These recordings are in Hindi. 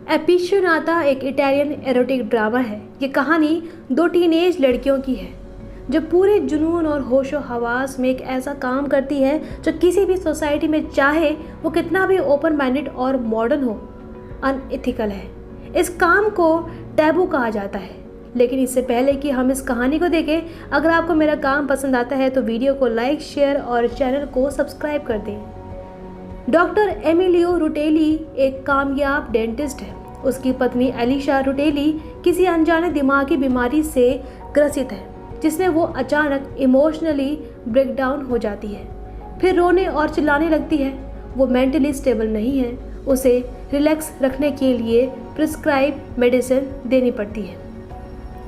एपिशोनाता एक इटालियन एरोटिक ड्रामा है। ये कहानी दो टीनेज लड़कियों की है जो पूरे जुनून और होशो हवास में एक ऐसा काम करती है जो किसी भी सोसाइटी में, चाहे वो कितना भी ओपन माइंडेड और मॉडर्न हो, अनएथिकल है। इस काम को टैबू कहा जाता है। लेकिन इससे पहले कि हम इस कहानी को देखें, अगर आपको मेरा काम पसंद आता है तो वीडियो को लाइक, शेयर और चैनल को सब्सक्राइब कर दें। डॉक्टर एमिलियो रुटेली एक कामयाब डेंटिस्ट है। उसकी पत्नी एलिशा रुटेली किसी अनजाने दिमागी बीमारी से ग्रसित है, जिसमें वो अचानक इमोशनली ब्रेकडाउन हो जाती है, फिर रोने और चिल्लाने लगती है। वो मेंटली स्टेबल नहीं है। उसे रिलैक्स रखने के लिए प्रिस्क्राइब मेडिसिन देनी पड़ती है।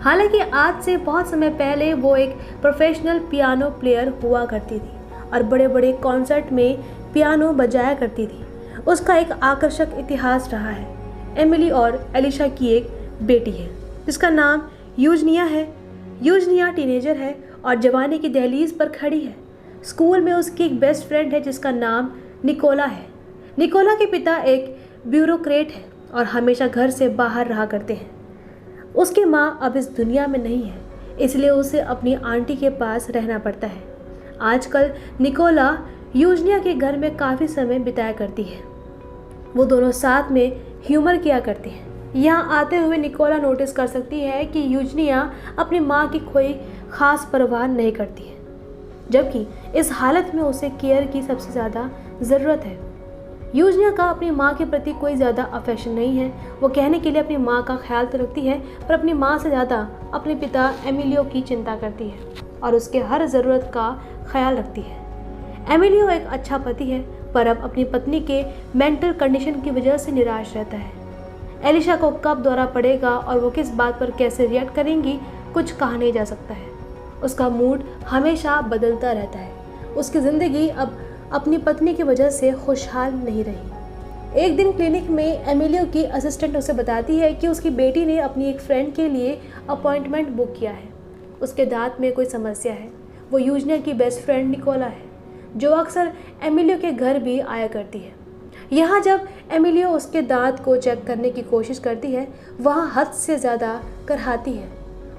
हालांकि आज से बहुत समय पहले वो एक प्रोफेशनल पियानो प्लेयर हुआ करती थी और बड़े बड़े कॉन्सर्ट में पियानो बजाया करती थी। उसका एक आकर्षक इतिहास रहा है। एमिली और एलिशा की एक बेटी है जिसका नाम यूजनिया है। यूजनिया टीनेजर है और जवानी की दहलीज पर खड़ी है। स्कूल में उसकी एक बेस्ट फ्रेंड है जिसका नाम निकोला है। निकोला के पिता एक ब्यूरोक्रेट है और हमेशा घर से बाहर रहा करते हैं। उसकी माँ अब इस दुनिया में नहीं है, इसलिए उसे अपनी आंटी के पास रहना पड़ता है। आजकल निकोला यूजनिया के घर में काफ़ी समय बिताया करती है। वो दोनों साथ में ह्यूमर किया करते हैं। यहाँ आते हुए निकोला नोटिस कर सकती है कि यूजनिया अपनी माँ की कोई ख़ास परवाह नहीं करती है, जबकि इस हालत में उसे केयर की सबसे ज़्यादा ज़रूरत है। यूजनिया का अपनी माँ के प्रति कोई ज़्यादा अफेक्शन नहीं है। वो कहने के लिए अपनी माँ का ख्याल तो रखती है, पर अपनी माँ से ज़्यादा अपने पिता एमिलियो की चिंता करती है और उसके हर ज़रूरत का ख्याल रखती है। एमिलियो एक अच्छा पति है, पर अब अपनी पत्नी के मेंटल कंडीशन की वजह से निराश रहता है। एलिशा को कब दौरा पड़ेगा और वो किस बात पर कैसे रिएक्ट करेंगी, कुछ कहा नहीं जा सकता है। उसका मूड हमेशा बदलता रहता है। उसकी ज़िंदगी अब अपनी पत्नी की वजह से खुशहाल नहीं रही। एक दिन क्लिनिक में एमिलियो की असिस्टेंट उसे बताती है कि उसकी बेटी ने अपनी एक फ्रेंड के लिए अपॉइंटमेंट बुक किया है। उसके दांत में कोई समस्या है। वो यूजनिया की बेस्ट फ्रेंड निकोला है, जो अक्सर एमिलियो के घर भी आया करती है। यहाँ जब एमिलियो उसके दांत को चेक करने की कोशिश करती है, वहाँ हद से ज़्यादा करहाती है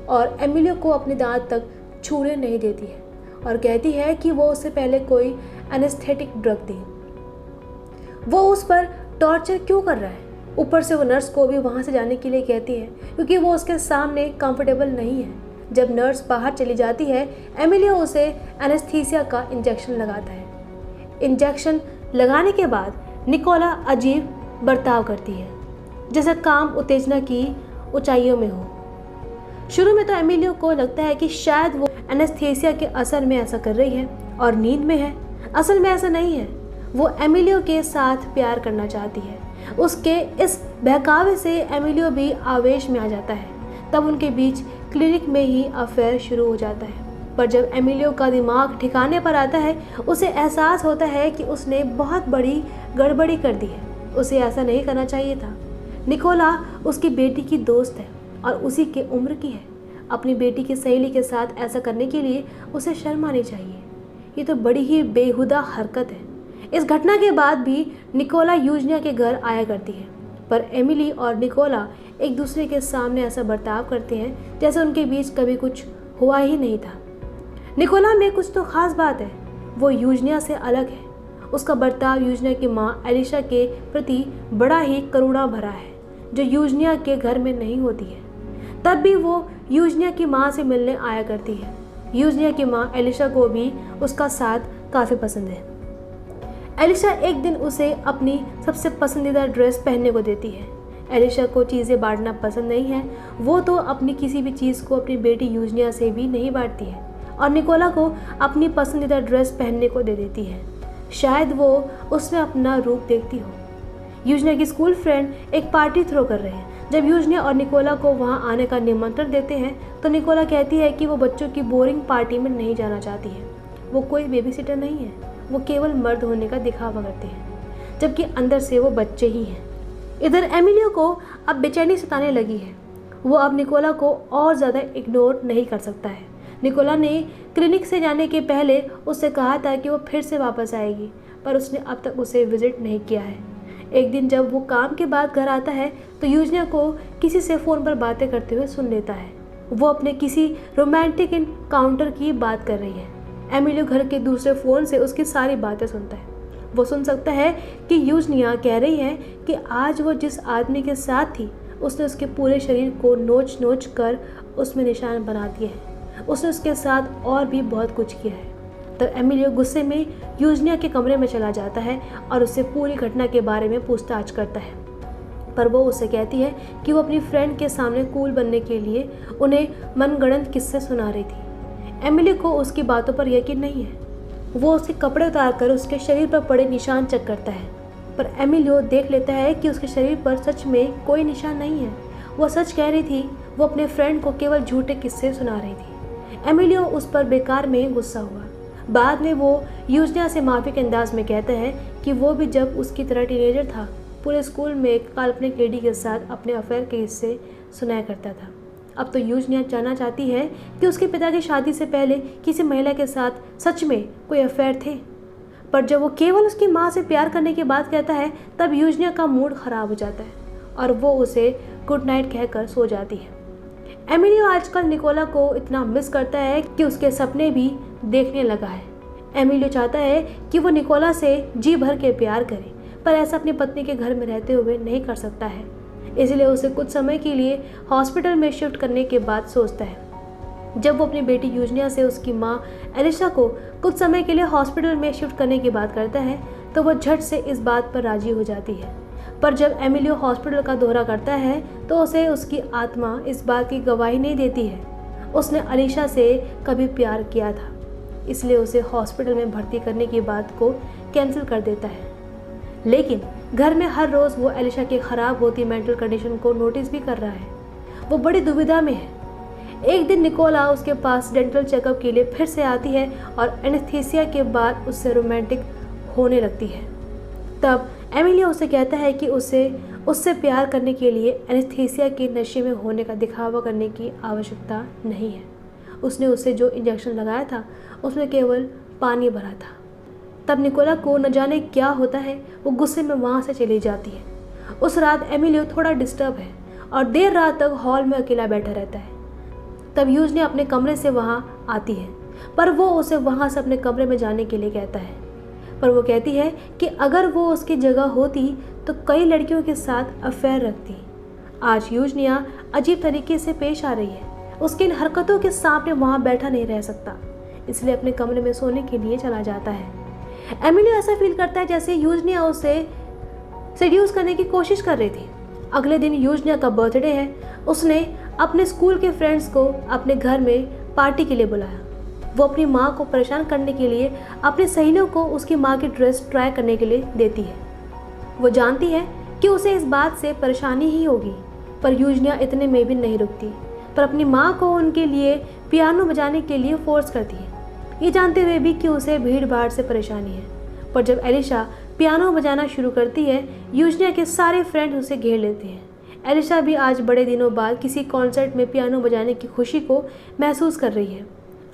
और एमिलियो को अपने दांत तक छूने नहीं देती है और कहती है कि वो उससे पहले कोई एनेस्थेटिक ड्रग दी। वो उस पर टॉर्चर क्यों कर रहा है? ऊपर से वो नर्स को भी वहाँ से जाने के लिए कहती है क्योंकि वो उसके सामने कंफर्टेबल नहीं है। जब नर्स बाहर चली जाती है, एमिलियो उसे एनेस्थीसिया का इंजेक्शन लगाता है। इंजेक्शन लगाने के बाद निकोला अजीब बर्ताव करती है, जैसे काम उत्तेजना की ऊंचाइयों में हो। शुरू में तो एमिलियो को लगता है कि शायद वो एनेस्थीसिया के असर में ऐसा कर रही है और नींद में है। असल में ऐसा नहीं है। वो एमिलियो के साथ प्यार करना चाहती है। उसके इस बहकावे से एमिलियो भी आवेश में आ जाता है। तब उनके बीच क्लिनिक में ही अफेयर शुरू हो जाता है। पर जब एमिलियो का दिमाग ठिकाने पर आता है, उसे एहसास होता है कि उसने बहुत बड़ी गड़बड़ी कर दी है। उसे ऐसा नहीं करना चाहिए था। निकोला उसकी बेटी की दोस्त है और उसी के उम्र की है। अपनी बेटी की सहेली के साथ ऐसा करने के लिए उसे शर्म आनी चाहिए। ये तो बड़ी ही बेहुदा हरकत है। इस घटना के बाद भी निकोला यूजनिया के घर आया करती है, पर एमिली और निकोला एक दूसरे के सामने ऐसा बर्ताव करते हैं जैसे उनके बीच कभी कुछ हुआ ही नहीं था। निकोला में कुछ तो खास बात है। वो यूजनिया से अलग है। उसका बर्ताव यूजनिया की माँ एलिशा के प्रति बड़ा ही करुणा भरा है, जो यूजनिया के घर में नहीं होती है। तब भी वो यूजनिया की माँ से मिलने आया करती है। यूजनिया की माँ एलिशा को भी उसका साथ काफ़ी पसंद है। एलिशा एक दिन उसे अपनी सबसे पसंदीदा ड्रेस पहनने को देती है। एलिशा को चीज़ें बांटना पसंद नहीं है। वो तो अपनी किसी भी चीज़ को अपनी बेटी यूजनिया से भी नहीं बांटती है और निकोला को अपनी पसंदीदा ड्रेस पहनने को दे देती है। शायद वो उसमें अपना रूप देखती हो। यूजनिया की स्कूल फ्रेंड एक पार्टी थ्रो कर रहे हैं। जब यूजनिया और निकोला को वहाँ आने का निमंत्रण देते हैं तो निकोला कहती है कि वो बच्चों की बोरिंग पार्टी में नहीं जाना चाहती है। वो कोई बेबीसिटर नहीं है। वो केवल मर्द होने का दिखावा करते हैं, जबकि अंदर से वो बच्चे ही हैं। इधर एमिलियो को अब बेचैनी सताने लगी है। वो अब निकोला को और ज़्यादा इग्नोर नहीं कर सकता है। निकोला ने क्लिनिक से जाने के पहले उससे कहा था कि वो फिर से वापस आएगी, पर उसने अब तक उसे विजिट नहीं किया है। एक दिन जब वो काम के बाद घर आता है तो यूजनिया को किसी से फ़ोन पर बातें करते हुए सुन लेता है। वो अपने किसी रोमांटिक इनकाउंटर की बात कर रही है। एमिलियो घर के दूसरे फ़ोन से उसकी सारी बातें सुनता है। वो सुन सकता है कि यूजनिया कह रही है कि आज वो जिस आदमी के साथ थी उसने उसके पूरे शरीर को नोच नोच कर उसमें निशान बना दिए हैं। उसने उसके साथ और भी बहुत कुछ किया है। तब एमिलियो गुस्से में यूजनिया के कमरे में चला जाता है और उससे पूरी घटना के बारे में पूछताछ करता है। पर वो उससे कहती है कि वो अपनी फ्रेंड के सामने कूल बनने के लिए उन्हें मनगढ़ंत किस्से सुना रही थी। एमिलियो को उसकी बातों पर यकीन नहीं है। वो उसके कपड़े उतार कर उसके शरीर पर पड़े निशान चेक करता है, पर एमिलियो देख लेता है कि उसके शरीर पर सच में कोई निशान नहीं है। वो सच कह रही थी। वो अपने फ्रेंड को केवल झूठे किस्से सुना रही थी। एमिलियो उस पर बेकार में गुस्सा हुआ। बाद में वो यूजनिया से माफ़ी के अंदाज में कहता है कि वो भी जब उसकी तरह टीनेजर था पूरे स्कूल में एक काल्पनिक लेडी के साथ अपने अफेयर के हिस्से सुनाया करता था। अब तो यूजनिया जानना चाहती है कि उसके पिता की शादी से पहले किसी महिला के साथ सच में कोई अफेयर थे। पर जब वो केवल उसकी माँ से प्यार करने की बात कहता है तब यूजनिया का मूड ख़राब हो जाता है और वो उसे गुड नाइट कहकर सो जाती है। एमिलियो आजकल निकोला को इतना मिस करता है कि उसके सपने भी देखने लगा है। एमिलियो चाहता है कि वो निकोला से जी भर के प्यार करे, पर ऐसा अपनी पत्नी के घर में रहते हुए नहीं कर सकता है। इसलिए उसे कुछ समय के लिए हॉस्पिटल में शिफ्ट करने के बाद सोचता है। जब वो अपनी बेटी यूजनिया से उसकी माँ एलिशा को कुछ समय के लिए हॉस्पिटल में शिफ्ट करने की बात करता है तो वह झट से इस बात पर राजी हो जाती है। पर जब एमिलियो हॉस्पिटल का दौरा करता है तो उसे उसकी आत्मा इस बात की गवाही नहीं देती है उसने एलिशा से कभी प्यार किया था, इसलिए उसे हॉस्पिटल में भर्ती करने की बात को कैंसिल कर देता है। लेकिन घर में हर रोज़ वो एलिशा की ख़राब होती मेंटल कंडीशन को नोटिस भी कर रहा है। वो बड़ी दुविधा में है। एक दिन निकोला उसके पास डेंटल चेकअप के लिए फिर से आती है और एनेस्थीसिया के बाद उससे रोमांटिक होने लगती है। तब एमिलियो उसे कहता है कि उससे प्यार करने के लिए एनेस्थीसिया के नशे में होने का दिखावा करने की आवश्यकता नहीं है। उसने उसे जो इंजेक्शन लगाया था उसमें केवल पानी भरा था। तब निकोला को न जाने क्या होता है, वो गुस्से में वहाँ से चली जाती है। उस रात एमिलियो थोड़ा डिस्टर्ब है और देर रात तक हॉल में अकेला बैठा रहता है। तब यूजनिया अपने कमरे से वहाँ आती है, पर वो उसे वहाँ से अपने कमरे में जाने के लिए कहता है। पर वो कहती है कि अगर वो उसकी जगह होती तो कई लड़कियों के साथ अफेयर रखती। आज यूजनिया अजीब तरीके से पेश आ रही है। उसकी इन हरकतों के सामने वहाँ बैठा नहीं रह सकता, इसलिए अपने कमरे में सोने के लिए चला जाता है। एमिलियो ऐसा फील करता है जैसे यूजनिया उसे सेड्यूस करने की कोशिश कर रही थी। अगले दिन यूजनिया का बर्थडे है। उसने अपने स्कूल के फ्रेंड्स को अपने घर में पार्टी के लिए बुलाया। वो अपनी माँ को परेशान करने के लिए अपने सहेलियों को उसकी माँ की ड्रेस ट्राई करने के लिए देती है। वो जानती है कि उसे इस बात से परेशानी ही होगी, पर यूजनिया इतने में भी नहीं रुकती, पर अपनी माँ को उनके लिए पियानो बजाने के लिए फोर्स करती है, ये जानते हुए भी कि उसे भीड़ भाड़ से परेशानी है। पर जब एलिशा पियानो बजाना शुरू करती है, यूजनिया के सारे फ्रेंड उसे घेर लेते हैं। एलिशा भी आज बड़े दिनों बाद किसी कॉन्सर्ट में पियानो बजाने की खुशी को महसूस कर रही है।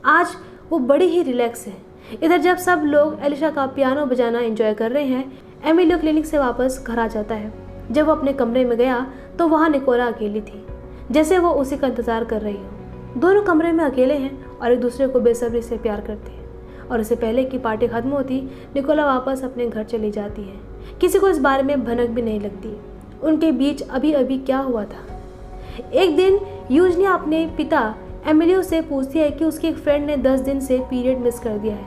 आज वो बड़ी ही रिलैक्स है। इधर जब सब लोग एलिशा का पियानो बजाना एंजॉय कर रहे हैं, एमिलियो क्लिनिक से वापस घर आ जाता है। जब वो अपने कमरे में गया तो वहाँ निकोला अकेली थी, जैसे वो उसी का इंतज़ार कर रही हो। दोनों कमरे में अकेले हैं और एक दूसरे को बेसब्री से प्यार करते हैं। और इससे पहले कि पार्टी खत्म होती, निकोला वापस अपने घर चली जाती है। किसी को इस बारे में भनक भी नहीं लगती उनके बीच अभी अभी क्या हुआ था। एक दिन यूजनिया अपने पिता एमिलियो से पूछती है कि उसकी एक फ्रेंड ने 10 दिन से पीरियड मिस कर दिया है,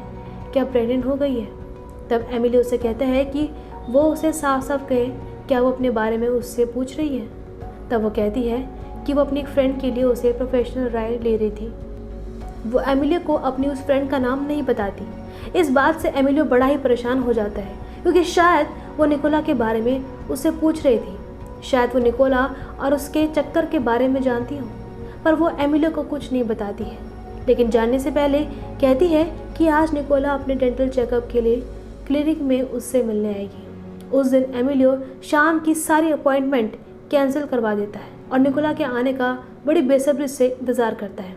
क्या प्रेग्नेंट हो गई है। तब एमिलियो से कहता है कि वो उसे साफ साफ कहे क्या वो अपने बारे में उससे पूछ रही है। तब वो कहती है कि वो अपनी एक फ्रेंड के लिए उसे प्रोफेशनल राय ले रही थी। वो एमिलियो को अपनी उस फ्रेंड का नाम नहीं बताती। इस बात से एमिलियो बड़ा ही परेशान हो जाता है, क्योंकि शायद वो निकोला के बारे में उससे पूछ रही थी। शायद वो निकोला और उसके चक्कर के बारे में जानती हो, पर वो एमिलियो को कुछ नहीं बताती है। लेकिन जानने से पहले कहती है कि आज निकोला अपने डेंटल चेकअप के लिए क्लिनिक में उससे मिलने आएगी। उस दिन एमिलियो शाम की सारी अपॉइंटमेंट कैंसिल करवा देता है और निकोला के आने का बड़ी बेसब्री से इंतज़ार करता है,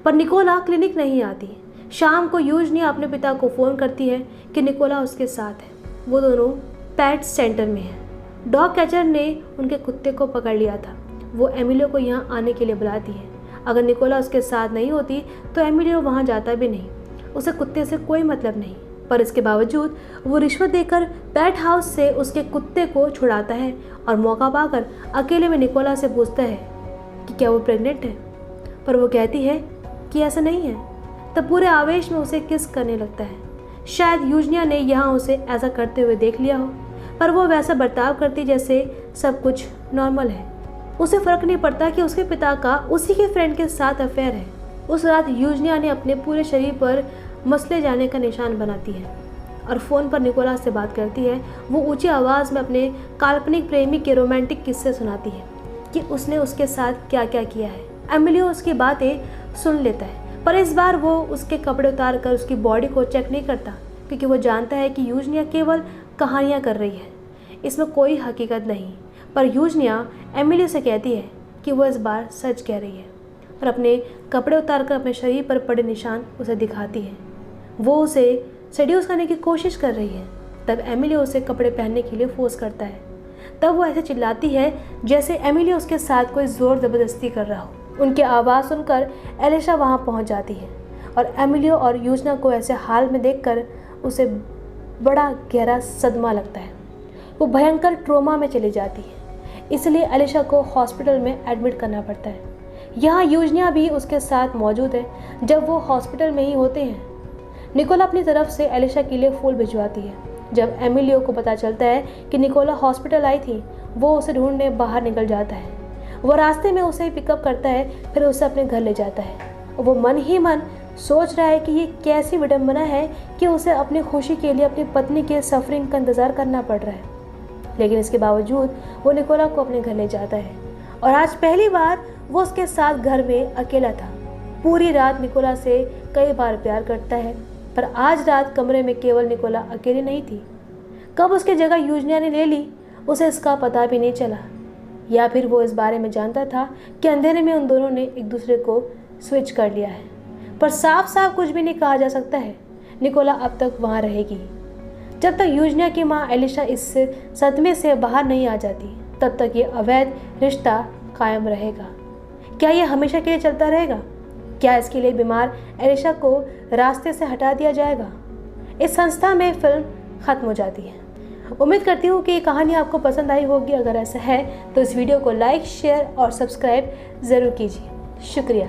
पर निकोला क्लिनिक नहीं आती। शाम को यूजनिया अपने पिता को फ़ोन करती है कि निकोला उसके साथ है। वो दोनों पैट सेंटर में हैं। डॉग कैचर ने उनके कुत्ते को पकड़ लिया था। वो एमिलियो को यहाँ आने के लिए बुलाती है। अगर निकोला उसके साथ नहीं होती तो एमिलियो वहाँ जाता भी नहीं। उसे कुत्ते से कोई मतलब नहीं, पर इसके बावजूद वो रिश्वत देकर पेट हाउस से उसके कुत्ते को छुड़ाता है और मौका पाकर अकेले में निकोला से पूछता है कि क्या वो प्रेग्नेंट है। पर वो कहती है कि ऐसा नहीं है। तब पूरे आवेश में उसे किस करने लगता है। शायद यूजनिया ने यहाँ उसे ऐसा करते हुए देख लिया हो, पर वो वैसा बर्ताव करती जैसे सब कुछ नॉर्मल है। उसे फ़र्क नहीं पड़ता कि उसके पिता का उसी के फ्रेंड के साथ अफेयर है। उस रात यूजनिया ने अपने पूरे शरीर पर मसले जाने का निशान बनाती है और फ़ोन पर निकोला से बात करती है। वो ऊंची आवाज़ में अपने काल्पनिक प्रेमी के रोमांटिक किस्से सुनाती है कि उसने उसके साथ क्या क्या किया है। एमिलियो उसकी बातें सुन लेता है, पर इस बार वो उसके कपड़े उतार कर उसकी बॉडी को चेक नहीं करता, क्योंकि वो जानता है कि यूजनिया केवल कहानियाँ कर रही है, इसमें कोई हकीकत नहीं। पर यूजनिया एमिलियो से कहती है कि वो इस बार सच कह रही है, पर अपने कपड़े उतार कर अपने शरीर पर पड़े निशान उसे दिखाती है। वो उसे सेड्यूस करने की कोशिश कर रही है। तब एमिलियो उसे कपड़े पहनने के लिए फोर्स करता है। तब वो ऐसे चिल्लाती है जैसे एमिलियो उसके साथ कोई ज़ोर ज़बरदस्ती कर रहा हो। उनकी आवाज़ सुनकर एलिशा वहाँ पहुँच जाती है और एमिलियो और यूजना को ऐसे हाल में देखकर उसे बड़ा गहरा सदमा लगता है। वो भयंकर ट्रोमा में चली जाती है, इसलिए एलिशा को हॉस्पिटल में एडमिट करना पड़ता है। यहाँ यूजनिया भी उसके साथ मौजूद है जब वो हॉस्पिटल में ही होते हैं। निकोला अपनी तरफ से एलिशा के लिए फूल भिजवाती है। जब एमिलियो को पता चलता है कि निकोला हॉस्पिटल आई थी, वो उसे ढूंढने बाहर निकल जाता है। वो रास्ते में उसे पिकअप करता है, फिर उसे अपने घर ले जाता है। वो मन ही मन सोच रहा है कि ये कैसी विडंबना है कि उसे अपनी खुशी के लिए अपनी पत्नी के सफरिंग का इंतज़ार करना पड़ रहा है। लेकिन इसके बावजूद वो निकोला को अपने घर ले जाता है और आज पहली बार वो उसके साथ घर में अकेला था। पूरी रात निकोला से कई बार प्यार करता है, पर आज रात कमरे में केवल निकोला अकेली नहीं थी। कब उसकी जगह यूजनिया ने ले ली, उसे इसका पता भी नहीं चला, या फिर वो इस बारे में जानता था कि अंधेरे में उन दोनों ने एक दूसरे को स्विच कर लिया है। पर साफ साफ कुछ भी नहीं कहा जा सकता है। निकोला अब तक वहाँ रहेगी जब तक यूजनिया की माँ एलिशा इस सदमे से बाहर नहीं आ जाती, तब तक ये अवैध रिश्ता कायम रहेगा। क्या ये हमेशा के लिए चलता रहेगा? क्या इसके लिए बीमार एलिशा को रास्ते से हटा दिया जाएगा? इस संस्था में फिल्म ख़त्म हो जाती है। उम्मीद करती हूँ कि ये कहानी आपको पसंद आई होगी। अगर ऐसा है तो इस वीडियो को लाइक, शेयर और सब्सक्राइब ज़रूर कीजिए। शुक्रिया।